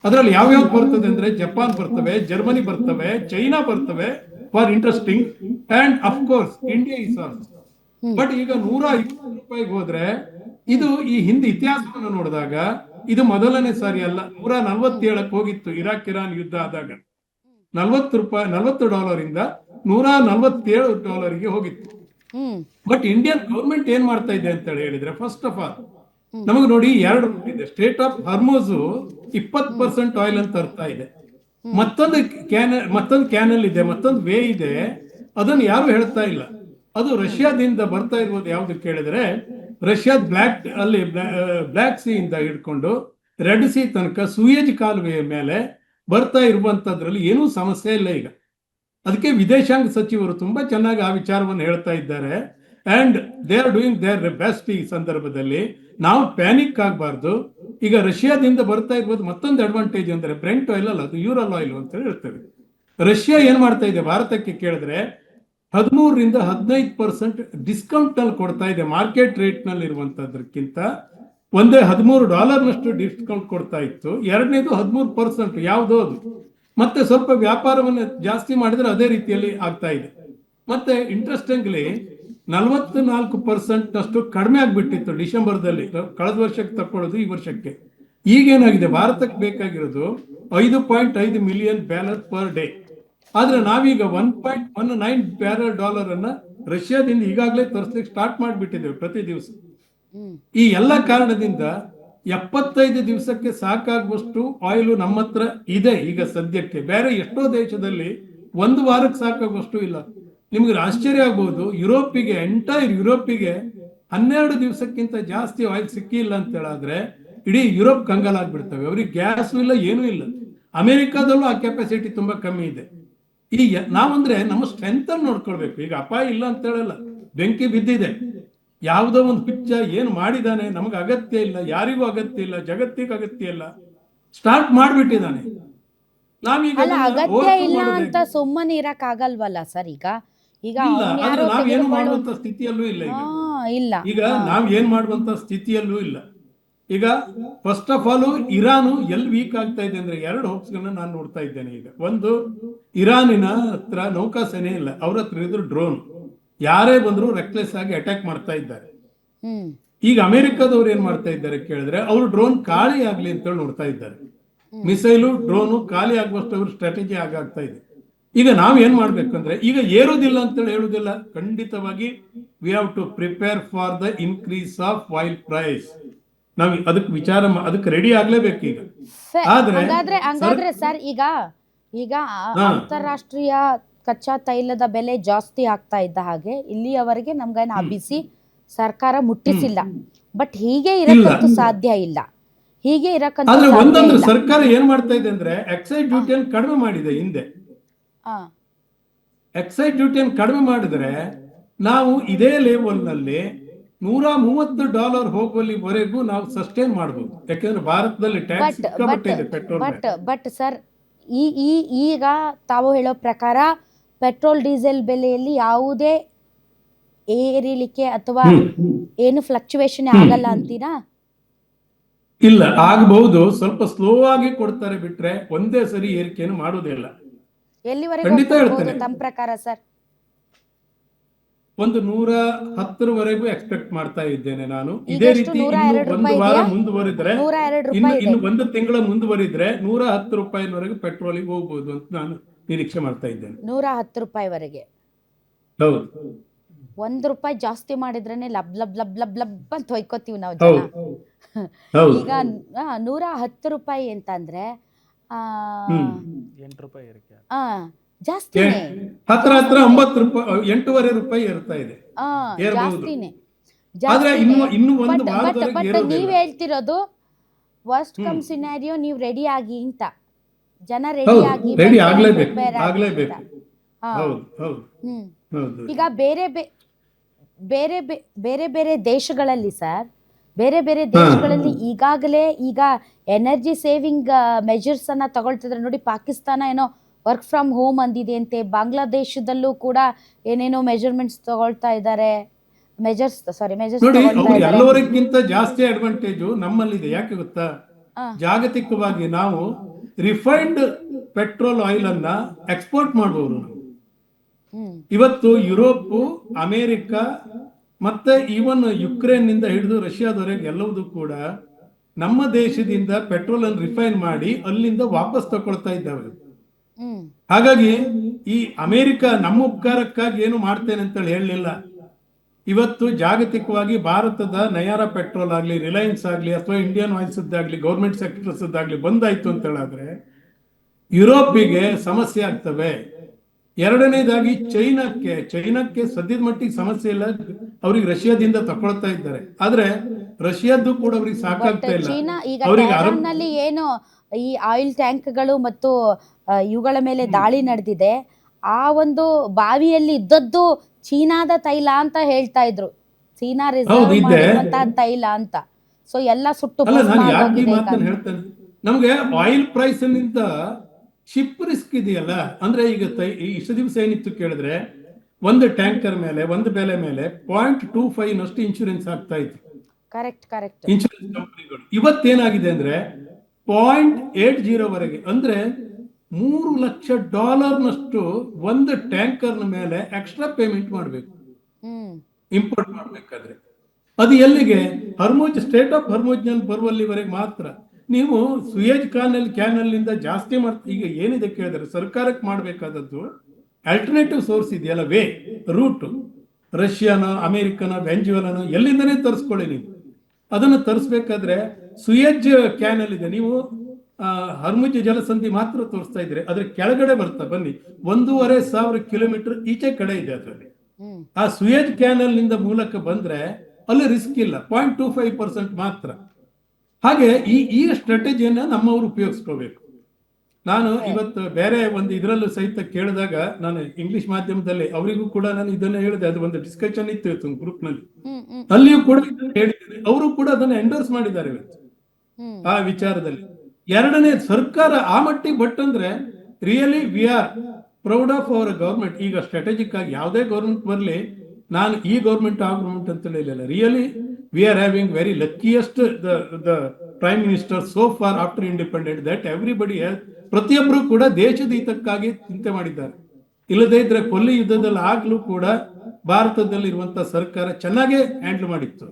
ಅದರಲ್ಲಿ ಯಾವ್ಯಾವ ಬರ್ತದೆ ಅಂದ್ರೆ ಜಪಾನ್ ಬರ್ತವೆ, ಜರ್ಮನಿ ಬರ್ತವೆ, ಚೈನಾ ಬರ್ತವೆ for interesting, and of course India is also. But ಈಗ ₹120 ಹೋದ್ರೆ ಇದು ಈ ಹಿಂದೆ ಇತಿಹಾಸವನ್ನು ನೋಡಿದಾಗ ಇದು ಮೊದಲನೇ ಸಾರಿ ಅಲ್ಲ. $147 ಹೋಗಿತ್ತು ಇರಾಕ್ ಇರಾನ್ ಯುದ್ಧ ಆದಾಗ. $40 ಇಂದ $147 ಹೋಗಿತ್ತು. ಬಟ್ ಇಂಡಿಯನ್ ಗೌರ್ಮೆಂಟ್ ಏನ್ ಮಾಡ್ತಾ ಇದೆ ಅಂತ ಹೇಳಿದ್ರೆ, ಫಸ್ಟ್ ಆಫ್ ಆಲ್ ನಮಗೆ ನೋಡಿ 2 ರೂಟ್ ಇದೆ. ಸ್ಟೇಟ್ ಆಫ್ ಹರ್ಮೋಸ್ 20% ಆಯಿಲ್ ಅಂತ ತರ್ತಾ ಇದೆ. ಮತ್ತೊಂದು ಕ್ಯಾನಲ್ ಇದೆ, ಮತ್ತೊಂದು ವೇ ಇದೆ, ಅದನ್ನು ಯಾರು ಹೇಳ್ತಾ ಇಲ್ಲ. ಅದು ರಷ್ಯಾದಿಂದ ಬರ್ತಾ ಇರುವುದು ಯಾವ್ದು ಕೇಳಿದ್ರೆ, ರಷ್ಯಾದ ಬ್ಲ್ಯಾಕ್ ಸಿ ಇಂದ ಹಿಡ್ಕೊಂಡು ರೆಡ್ ಸಿ ತನಕ ಸೂಯೇಜ್ ಕಾಲುವೆಯ ಮೇಲೆ ಬರ್ತಾ ಇರುವಂತದ್ರಲ್ಲಿ ಏನೂ ಸಮಸ್ಯೆ ಇಲ್ಲ ಈಗ. ಅದಕ್ಕೆ ವಿದೇಶಾಂಗ ಸಚಿವರು ತುಂಬಾ ಚೆನ್ನಾಗಿ ಆ ವಿಚಾರವನ್ನು ಹೇಳ್ತಾ ಇದ್ದಾರೆ. And they are doing there best. ಈ ಸಂದರ್ಭದಲ್ಲಿ ನಾವು ಪ್ಯಾನಿಕ್ ಆಗಬಾರ್ದು. ಈಗ ರಷ್ಯಾದಿಂದ ಬರ್ತಾ ಇರ್ಬೋದು. ಮತ್ತೊಂದು ಅಡ್ವಾಂಟೇಜ್ ಅಂದ್ರೆ ಬ್ರೆಂಟ್ ಆಯಿಲ್ ಅಲ್ಲ, ಅದು ಯೂರಲ್ ಆಯಿಲ್ ಅಂತ ಹೇಳ್ತೇವೆ. ರಷ್ಯಾ ಏನ್ ಮಾಡ್ತಾ ಇದೆ ಭಾರತಕ್ಕೆ ಕೇಳಿದ್ರೆ 13% ಡಿಸ್ಕೌಂಟ್ ನಲ್ಲಿ ಕೊಡ್ತಾ ಇದೆ. ಮಾರ್ಕೆಟ್ ರೇಟ್ ನಲ್ಲಿ ಇರುವಂತದ್ರಕ್ಕಿಂತ ಒಂದೇ $13 ಡಿಸ್ಕೌಂಟ್ ಕೊಡ್ತಾ ಇತ್ತು. ಎರಡನೇದು 13%. ಯಾವುದೋ ಅದು ಮತ್ತೆ ಸ್ವಲ್ಪ ವ್ಯಾಪಾರವನ್ನು ಜಾಸ್ತಿ ಮಾಡಿದ್ರೆ ಅದೇ ರೀತಿಯಲ್ಲಿ ಆಗ್ತಾ ಇದೆ. ಮತ್ತೆ ಇಂಟ್ರೆಸ್ಟಿಂಗ್ಲಿ 44% ಅಷ್ಟು ಕಡಿಮೆ ಆಗ್ಬಿಟ್ಟಿತ್ತು ಡಿಸೆಂಬರ್ದಲ್ಲಿ, ಕಳೆದ ವರ್ಷಕ್ಕೆ ತಕೊಳ್ಳೋದು ಈ ವರ್ಷಕ್ಕೆ. ಈಗೇನಾಗಿದೆ, ಭಾರತಕ್ಕೆ ಬೇಕಾಗಿರೋದು 5.5 ಮಿಲಿಯನ್ ಬ್ಯಾರಲ್ ಪರ್ ಡೇ. ಆದ್ರೆ ನಾವೀಗ $1.19 ಬ್ಯಾರಲ್ ಅನ್ನ ರಷ್ಯಾದಿಂದ ಈಗಾಗಲೇ ತರಿಸ್ಲಿಕ್ಕೆ ಸ್ಟಾರ್ಟ್ ಮಾಡಿಬಿಟ್ಟಿದ್ದೇವೆ ಪ್ರತಿ ದಿವಸ. ಈ ಎಲ್ಲ ಕಾರಣದಿಂದ 75 ದಿವಸಕ್ಕೆ ಸಾಕಾಗುವಷ್ಟು ಆಯಿಲ್ ನಮ್ಮ ಹತ್ರ ಇದೆ ಈಗ ಸದ್ಯಕ್ಕೆ. ಬೇರೆ ಎಷ್ಟೋ ದೇಶದಲ್ಲಿ 1 ವಾರಕ್ಕೆ ಸಾಕಾಗುವಷ್ಟು ಇಲ್ಲ. ನಿಮ್ಗೆ ಆಶ್ಚರ್ಯ ಆಗ್ಬಹುದು, ಎಂಟೈರ್ ಯುರೋಪಿಗೆ 12 ದಿವಸಕ್ಕಿಂತ ಜಾಸ್ತಿ ಆಯಿಲ್ ಸಿಕ್ಕಿಲ್ಲ ಅಂತ ಹೇಳಿದ್ರೆ ಇಡೀ ಯುರೋಪ್ ಕಂಗಾಲಾಗ್ಬಿಡ್ತವೆ. ಅವ್ರಿಗೆ ಗ್ಯಾಸ್ ಇಲ್ಲ, ಏನೂ ಇಲ್ಲ. ಅಮೆರಿಕಾದಲ್ಲೂ ಆ ಕೆಪಾಸಿಟಿ ತುಂಬಾ ಕಮ್ಮಿ ಇದೆ. ಈ ನಾವಂದ್ರೆ ನಮ್ಮ ಸ್ಟ್ರೆಂತ್ ಅನ್ನು ನೋಡ್ಕೊಳ್ಬೇಕು. ಈಗ ಅಪಾಯ ಇಲ್ಲ ಅಂತ ಹೇಳಲ್ಲ, ಬೆಂಕಿ ಬಿದ್ದಿದೆ. ಯಾವುದೋ ಒಂದು ಪಿಚ್ಚ ಏನು ಮಾಡಿದಾನೆ, ನಮಗೆ ಅಗತ್ಯ ಇಲ್ಲ, ಯಾರಿಗೂ ಅಗತ್ಯ ಇಲ್ಲ, ಜಗತ್ತಿಗೆ ಅಗತ್ಯ ಇಲ್ಲ, ಸ್ಟಾರ್ಟ್ ಮಾಡ್ಬಿಟ್ಟಿದ್ದಾನೆ. ನಾವೀಗ ಅಗತ್ಯ ಇಲ್ಲ ಅಂತ ಸುಮ್ಮನೆ ಇರಕ್ ಆಗಲ್ವಲ್ಲ ಸರ್. ಈಗ ನಾವೇನು ಮಾಡುವಂತ ಸ್ಥಿತಿಯಲ್ಲೂ ಇಲ್ಲ ಇಲ್ಲ. ಈಗ ನಾವ್ ಏನ್ ಮಾಡುವಂತ ಸ್ಥಿತಿಯಲ್ಲೂ ಇಲ್ಲ. ಈಗ ಫಸ್ಟ್ ಆಫ್ ಆಲ್ ಇರಾನ್ ಎಲ್ಲಿ ವೀಕ್ ಆಗ್ತಾ ಇದೆ ಅಂದ್ರೆ 2 ಹೋಪ್ಸ್ಗಳನ್ನ ನಾನು ನೋಡ್ತಾ ಇದ್ದೇನೆ. ಈಗ ಒಂದು, ಇರಾನಿನ ಹತ್ರ ನೌಕಾಸೇನೆ ಇಲ್ಲ, ಅವ್ರ ಹತ್ರ ಇದ್ರು ಡ್ರೋನ್. ಯಾರೇ ಬಂದ್ರು ರೆಕ್ಲೆಸ್ ಆಗಿ ಅಟ್ಯಾಕ್ ಮಾಡ್ತಾ ಇದ್ದಾರೆ. ಈಗ ಅಮೆರಿಕದವ್ರು ಏನ್ ಮಾಡ್ತಾ ಇದ್ದಾರೆ ಕೇಳಿದ್ರೆ, ಅವರು ಡ್ರೋನ್ ಖಾಲಿ ಆಗ್ಲಿ ಅಂತ ಹೇಳಿ ನೋಡ್ತಾ ಇದ್ದಾರೆ. ಮಿಸೈಲು ಡ್ರೋನು ಖಾಲಿ ಆಗುವಷ್ಟು ಅವ್ರ ಸ್ಟ್ರಾಟಜಿ ಆಗ್ತಾ ಇದೆ. ಈಗ ನಾವ್ ಏನ್ ಮಾಡ್ಬೇಕಂದ್ರೆ, ಈಗ ಏರುದಿಲ್ಲ ಅಂತೇಳಿ ಹೇಳುದಿಲ್ಲ, ಖಂಡಿತವಾಗಿ we have to prepare for the increase of oil price. ನಾವ್ ಅದಕ್ಕೆ ರೆಡಿ ಆಗ್ಲೇಬೇಕು ಈಗ. ಹಾಗಾದ್ರೆ ಸರ್, ಈಗ ಅಂತಾರಾಷ್ಟ್ರೀಯ ಕಚ್ಚಾ ತೈಲದ ಬೆಲೆ ಜಾಸ್ತಿ ಆಗ್ತಾ ಇದ್ದ ಹಾಗೆ ಇಲ್ಲಿಯವರೆಗೆ ನಮ್ಗೇನು ಆ ಬಿಸಿ ಸರ್ಕಾರ ಮುಟ್ಟಿಸಿಲ್ಲ. ಬಟ್ ಹೀಗೆ ಇರಕ್ಕಂತೂ ಸಾಧ್ಯ ಇಲ್ಲ. ಒಂದೊಂದು ಸರ್ಕಾರ ಏನ್ ಮಾಡ್ತಾ ಇದೆ ಅಂದ್ರೆ, ಎಕ್ಸೈಸ್ ಡ್ಯೂಟಿಯನ್ನು ಕಡಿಮೆ ಮಾಡಿದೆ ಹಿಂದೆ. ಎಕ್ಸೈಸ್ ಡ್ಯೂಟಿಯನ್ನು ಕಡಿಮೆ ಮಾಡಿದ್ರೆ ನಾವು ಇದೇ ಲೆವೆಲ್ ನಲ್ಲಿ $130 ಹೋಗುವಲ್ಲಿವರೆಗೂ ನಾವು ಸಸ್ಟೈನ್ ಮಾಡಬಹುದು. ಯಾಕಂದ್ರೆ ಭಾರತದಲ್ಲಿ ಟ್ಯಾಕ್ಸ್ ಸಿಕ್ಕಾಪಟ್ಟೆ ಇದೆ ಪೆಟ್ರೋಲ್. ಬಟ್ ಸರ್, ಈಗ ತಾವು ಹೇಳೋ ಪ್ರಕಾರ ಪೆಟ್ರೋಲ್ ಡೀಸೆಲ್ ಬೆಲೆಯಲ್ಲಿ ಯಾವುದೇ ಏರಿಳಿಕೆ ಅಥವಾ ಏನು ಫ್ಲಕ್ಚುಯೇಷನ್ ಆಗಲ್ಲ ಅಂತೀರಾ? ಇಲ್ಲ, ಆಗಬಹುದು. ಸ್ವಲ್ಪ ಸ್ಲೋ ಆಗಿ ಕೊಡ್ತಾರೆ ಬಿಟ್ರೆ ಒಂದೇ ಸರಿ ಏರಿಕೆಯನ್ನು ಮಾಡೋದಿಲ್ಲ. ಖಂಡಿತ ಹೇಳ್ತೇನೆ, ತಮ್ಮ ಪ್ರಕಾರ ಸರ್ ಒಂದು 110ವರೆಗೂ ಎಕ್ಸ್ಪೆಕ್ಟ್ ಮಾಡ್ತಾ ಇದ್ದೇನೆ ನಾನು. ಇದೇ ರೀತಿ ಒಂದು ವಾರ ಮುಂದುವರಿದ್ರೆ, ಇನ್ನು 1 ತಿಂಗಳ ಮುಂದುವರಿದ್ರೆ $110ವರೆಗೂ ಪೆಟ್ರೋಲಿಗೆ ಹೋಗ್ಬೋದು ಅಂತ ನಾನು ನಿರೀಕ್ಷೆ ಮಾಡ್ತಾ ಇದ್ದೇನೆ. $110ವರೆಗೆ? ಹೌದು. ₹1 ಜಾಸ್ತಿ ಮಾಡಿದ್ರೇನೆ ಲಬ್ ಲಬ್ ಲಬ್ ಲಬ್ ಲಬ್ ಅಂತ ಹೊಯ್ಕೋತೀವಿ ನಾವು ಜನ. ಈಗ $110 ಅಂತಂದ್ರೆ ಜಾಸ್ತಿನೇ, ಹತ್ರ $8.5 ಇರ್ತಾ ಇದೆ. ಜಾಸ್ತಿನೇ. ಬಟ್ ನೀವ್ ಹೇಳ್ತಿರೋದು ವರ್ಸ್ಟ್ ಕಮ್ ಸಿನಾರಿಯೋ, ನೀವು ರೆಡಿ ಆಗಿ ಅಂತ, ಜನ ರೆಡಿ ಆಗ್ಲೇಬೇಕು. ಈಗ ಬೇರೆ ಬೇರೆ ದೇಶಗಳಲ್ಲಿ ಸರ್, ಬೇರೆ ಬೇರೆ ದೇಶಗಳಲ್ಲಿ ಈಗಾಗಲೇ ಈಗ ಎನರ್ಜಿ ಸೇವಿಂಗ್ ಮೆಜರ್ಸ್ ಅನ್ನ ತಗೊಳ್ತಿದ್ರೆ ನೋಡಿ. ಪಾಕಿಸ್ತಾನ ಏನೋ ವರ್ಕ್ ಫ್ರಮ್ ಹೋಮ್ ಅಂದಿದೆ ಅಂತೆ. ಬಾಂಗ್ಲಾದೇಶದಲ್ಲೂ ಕೂಡ ಏನೇನೋ ಮೆಜರ್ಮೆಂಟ್ಸ್ ತಗೊಳ್ತಾ ಇದ್ದಾರೆ. ಎಲ್ಲವರಿಗಿಂತ ಜಾಸ್ತಿ ಅಡ್ವಾಂಟೇಜ್ ನಮ್ಮಲ್ಲಿದೆ. ಯಾಕೆ ಗೊತ್ತಾ? ಜಾಗತಿಕವಾಗಿ ನಾವು ರಿಫೈನ್ಡ್ ಪೆಟ್ರೋಲ್ ಆಯಿಲ್ ಅನ್ನ ಎಕ್ಸ್ಪೋರ್ಟ್ ಮಾಡಬಹುದು ನಾವು. ಹ್ಮ್ ಇವತ್ತು ಯುರೋಪ್, ಅಮೆರಿಕ ಮತ್ತೆ ಈವನ್ ಯುಕ್ರೇನ್ ನಿಂದ ಹಿಡಿದು ರಷ್ಯಾದವರೆಗೆ ಎಲ್ಲವೂ ಕೂಡ ನಮ್ಮ ದೇಶದಿಂದ ಪೆಟ್ರೋಲ್ ಅನ್ನು ರಿಫೈನ್ ಮಾಡಿ ಅಲ್ಲಿಂದ ವಾಪಸ್ ತಗೊಳ್ತಾ ಇದ್ದಾವೆ. ಹ್ಮ್ ಹಾಗಾಗಿ ಈ ಅಮೆರಿಕ ನಮ್ಮ ಉಪಕಾರಕ್ಕಾಗಿ ಏನು ಮಾಡ್ತೇನೆ ಅಂತ ಹೇಳಲಿಲ್ಲ. ಇವತ್ತು ಜಾಗತಿಕವಾಗಿ ಭಾರತದ ನಯಾರ ಪೆಟ್ರೋಲ್ ಆಗಲಿ, ರಿಲಯನ್ಸ್ ಆಗಲಿ, ಅಥವಾ ಇಂಡಿಯನ್ ಆಯಿಲ್ಸ್ ಆಗಲಿ, ಗೌರ್ಮೆಂಟ್ ಸೆಕ್ಟರ್ಸ್ ಆಗಲಿ ಬಂದಾಯ್ತು ಅಂತ ಹೇಳಿದ್ರೆ ಯುರೋಪಿಗೆ ಸಮಸ್ಯೆ ಆಗ್ತವೆ. ಎರಡನೇದಾಗಿ ಚೈನಾಕ್ಕೆ ಸದ್ಯದ ಮಟ್ಟಿಗೆ ಸಮಸ್ಯೆ ಇಲ್ಲ, ಅವ್ರಿಗೆ ರಷ್ಯಾದಿಂದ ತಗೊಳ್ತಾ ಇದ್ದಾರೆ. ಆದ್ರೆ ರಷ್ಯಾದ್ದು ಕೂಡ ಅವ್ರಿಗೆ ಬಟ್ ಸಾಕಾಗ್ತಾ ಇಲ್ಲ. ಚೀನಾ ಈಗ ಅವ್ರಿಗೆ ಟೆಹರಾನ್ ನಲ್ಲಿ ಏನು ಈ ಆಯಿಲ್ ಟ್ಯಾಂಕ್ಗಳು ಮತ್ತು ಇವುಗಳ ಮೇಲೆ ದಾಳಿ ನಡೆದಿದೆ, ಆ ಒಂದು ಬಾವಿಯಲ್ಲಿ ಇದ್ದದ್ದು ಚೀನಾದ ತೈಲ ಅಂತ ಹೇಳ್ತಾ ಇದ್ರು, ಚೀನಾ ಹೌದು ರಿಸರ್ವ್ ಇದೆ. ಮಾಡಿರುವಂತಹ ತೈಲ ಅಂತ. ಸೊ ಎಲ್ಲ ಸುಟ್ಟು ಅಲ್ಲ, ಭಸ್ಮ ನಾನು ಯಾಕೆ ಈ ಆಗೋಗಿದೆ ಈಗ ಮಾತನ್ನು ಅಂತ. ಹೇಳ್ತೇನೆ, ನಮ್ಗೆ ಆಯಿಲ್ ಪ್ರೈಸ್ ನಿಂದ ಶಿಪ್ ರಿಸ್ಕ್ ಇದೆಯಲ್ಲ. ಅಂದ್ರೆ ಈಗ ಇಷ್ಟು ದಿವಸ ಏನಿತ್ತು ಕೇಳಿದ್ರೆ, ಒಂದು ಟ್ಯಾಂಕರ್ ಮೇಲೆ, ಒಂದು ಬೆಲೆ ಮೇಲೆ 0.25 ನಷ್ಟು ಇನ್ಶೂರೆನ್ಸ್ ಆಗ್ತಾ ಇತ್ತು ಕರೆಕ್ಟ್ ಕರೆಕ್ಟ್. ಇನ್ಶೂರೆನ್ಸ್ ಕಂಪನಿಗಳು. ಇವತ್ತೇನಾಗಿದೆ ಅಂದ್ರೆ 0.80 ವರೆಗೆ, ಅಂದ್ರೆ $3 ಲಕ್ಷ ನಷ್ಟು ಒಂದು ಟ್ಯಾಂಕರ್ನ ಮೇಲೆ ಎಕ್ಸ್ಟ್ರಾ ಪೇಮೆಂಟ್ ಮಾಡಬೇಕು ಹ್ಮ್ ಇಂಪೋರ್ಟ್ ಮಾಡಬೇಕಾದ್ರೆ. ಅದು ಎಲ್ಲಿಗೆ? ಸ್ಟೇಟ್ ಆಫ್ ಹರ್ಮೋಜ್ ನಲ್ಲಿ ಬರುವಲ್ಲಿವರೆಗೆ ಮಾತ್ರ. ನೀವು ಸುಯೇಜ್ ಕ್ಯಾನಲ್ ನಿಂದ ಜಾಸ್ತಿ ಈಗ ಏನಿದೆ ಕೇಳಿದ್ರೆ, ಸರ್ಕಾರಕ್ಕೆ ಮಾಡಬೇಕಾದದ್ದು ಆಲ್ಟರ್ನೇಟಿವ್ ಸೋರ್ಸ್ ಇದೆಯಲ್ಲ, ರೂಟ್, ರಷ್ಯಾನ, ಅಮೆರಿಕನ, ವೆಂಜುವೆಲನ ಎಲ್ಲಿಂದನೇ ತರಿಸ್ಕೊಳ್ಳಿ ನೀವು. ಅದನ್ನು ತರಿಸ್ಬೇಕಾದ್ರೆ ಸುಯೇಜ್ ಕ್ಯಾನಲ್ ಇದೆ, ನೀವು ಹರ್ಮುಜ್ ಜಲಸಂಧಿ ಮಾತ್ರ ತೋರಿಸ್ತಾ ಇದ್ರೆ, ಅದ್ರ ಕೆಳಗಡೆ ಬರ್ತಾ ಬನ್ನಿ, 1,500 ಕಿಲೋಮೀಟರ್ ಈಚೆ ಕಡೆ ಇದೆ ಅದರಲ್ಲಿ. ಹ್ಮ್ ಆ ಸುಯೇಜ್ ಕ್ಯಾನಲ್ ನಿಂದ ಮೂಲಕ ಬಂದ್ರೆ ಅಲ್ಲಿ ರಿಸ್ಕ್ ಇಲ್ಲ, 0.25% ಮಾತ್ರ. ಹಾಗೆ ಈ ಸ್ಟ್ರಾಟಜಿಯನ್ನ ನಮ್ಮವರು ಉಪಯೋಗಿಸ್ಕೋಬೇಕು. ನಾನು ಇವತ್ತು ಬೇರೆ ಒಂದು ಇದರಲ್ಲೂ ಸಹಿತ ಕೇಳಿದಾಗ, ನಾನು ಇಂಗ್ಲಿಷ್ ಮಾಧ್ಯಮದಲ್ಲಿ ಅವರಿಗೂ ಕೂಡ ನಾನು ಇದನ್ನ ಹೇಳಿದೆ, ಅದು ಒಂದು ಡಿಸ್ಕಷನ್ ಇತ್ತು ಗ್ರೂಪ್ ನಲ್ಲಿ, ಹ್ಮ್ ಹ್ಮ್ ಅಲ್ಲಿಯೂ ಕೂಡ ಹೇಳಿದ್ದೇನೆ. ಅವರು ಕೂಡ ಅದನ್ನ ಎಂಡೋರ್ಸ್ ಮಾಡಿದ್ದಾರೆ ಇವತ್ತು ಹ್ಮ್ ಆ ವಿಚಾರದಲ್ಲಿ. ಎರಡನೇ, ಸರ್ಕಾರ ಆ ಮಟ್ಟಿಗೆ ಬಟ್ ಅಂದ್ರೆ really we are proud of our government. ಈಗ ಸ್ಟ್ರಾಟಜಿಕ್ ಆಗಿ ಯಾವುದೇ ಗವರ್ಮೆಂಟ್ ಬರಲಿ, ನಾನು ಈ ಗವರ್ಮೆಂಟ್ ಆ ಗವರ್ಮೆಂಟ್ ಅಂತ ಹೇಳಿಲ್ಲ. Really we are having very luckiest the prime minister so for after independent, that everybody, ಪ್ರತಿಯೊಬ್ಬರು ಕೂಡ ದೇಶದ ಹಿತಕ್ಕಾಗಿ ಚಿಂತೆ ಮಾಡಿದ್ದಾರೆ. ಇಲ್ಲದೇ ಇದ್ರೆ ಕೊಲ್ಲಿ ಯುದ್ಧದಲ್ಲಿ ಆಗ್ಲೂ ಕೂಡ ಭಾರತದಲ್ಲಿ ಇರುವಂತಹ ಸರ್ಕಾರ ಚೆನ್ನಾಗೇ ಹ್ಯಾಂಡಲ್ ಮಾಡಿತ್ತು.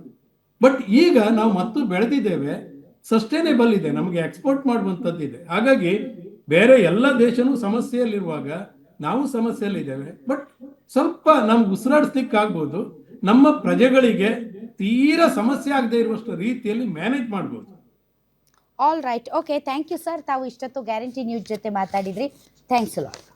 ಬಟ್ ಈಗ ನಾವು ಮತ್ತು ಬೆಳೆದಿದ್ದೇವೆ, ಸಸ್ಟೈನೇಬಲ್ ಇದೆ, ನಮಗೆ ಎಕ್ಸ್ಪೋರ್ಟ್ ಮಾಡುವಂತದ್ದಿದೆ. ಹಾಗಾಗಿ ಬೇರೆ ಎಲ್ಲ ದೇಶನೂ ಸಮಸ್ಯೆಯಲ್ಲಿರುವಾಗ ನಾವು ಸಮಸ್ಯೆಯಲ್ಲಿದ್ದೇವೆ. ಬಟ್ ಸ್ವಲ್ಪ ನಮ್ಗೆ ಉಸಿರಾಡಿಸ್ಲಿಕ್ಕಾಗ್ಬೋದು, ನಮ್ಮ ಪ್ರಜೆಗಳಿಗೆ ತೀರಾ ಸಮಸ್ಯೆ ಆಗದೆ ಇರುವಷ್ಟು ರೀತಿಯಲ್ಲಿ ಮ್ಯಾನೇಜ್ ಮಾಡ್ಬೋದು. All right, okay, thank you sir. ತಾವು ಇಷ್ಟೊತ್ತು ಗ್ಯಾರಂಟಿ ನ್ಯೂಸ್ ಜೊತೆ ಮಾತಾಡಿದ್ರಿ. Thanks a lot.